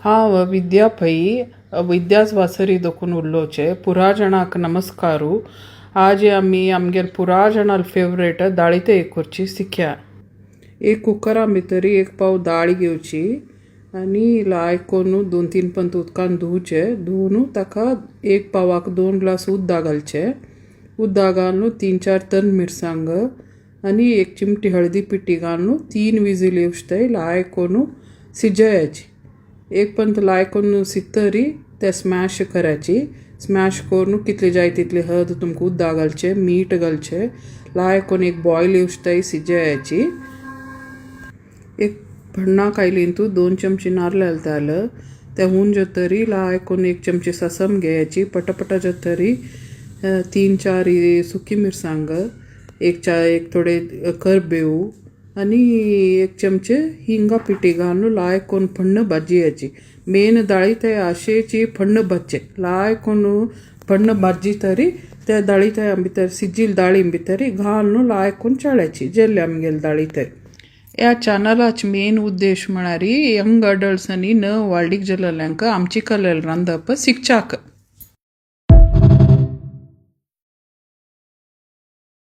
हांव विद्या पै विद्यास वासरी दोकून उरलोचे पुरा जाणांक नमस्कारू. आज आमी आमगेर पुरा जाणाल फेवरेट दाळीते एक करची शिकया. एक कुकरा भितर एक पाव दाळ घेवची आनी लायक करून 2-3 पंत उदकान धुवचे. धुवन ताका एक पावाक 2 ग्लास उदक घालचे. उदक घालून 3-4 तन मिरसांग आनी 1 चिमटी हळदी पिठी घालून 3 विजील येवचताय लायक करून शिजयाची. एक पंत लायक करून शिजतरी ते स्मॅश करायची. स्मॅश करून कितले जाय तितले हळद तुमकां उदक घालचे, मीठ घालचे, लायक करून एक बॉयल येवचताय शिजयाची. एक भन्नाक आयलीन तू 2 चमचे नारळ घालताल ते हुन जातरी लायक करून 1 चमचे ससम घेयाची. पटापटा जातरी 3-4 सुकी मिरसांग, एक थोडे करबेव आनी 1 चमचे हिंगा पिठी घालून लायक करून फण्ण भाजयाची. मेन दाळी ते आशेची फण्ण भाजचे. लायक करून फण्ण भाजी तरी त्या दाळी ते भितर सिजील दाळी भितर घालून लायक करून चाळ्याची जेल्ले आमगेले दाळी ते. ह्या चॅनलाच मेन उद्देश म्हळ्यार यंग अडल्ट्स आनी न वाडीक गेल्ल्यांक आमची कलेल रांदप शिकच्याक.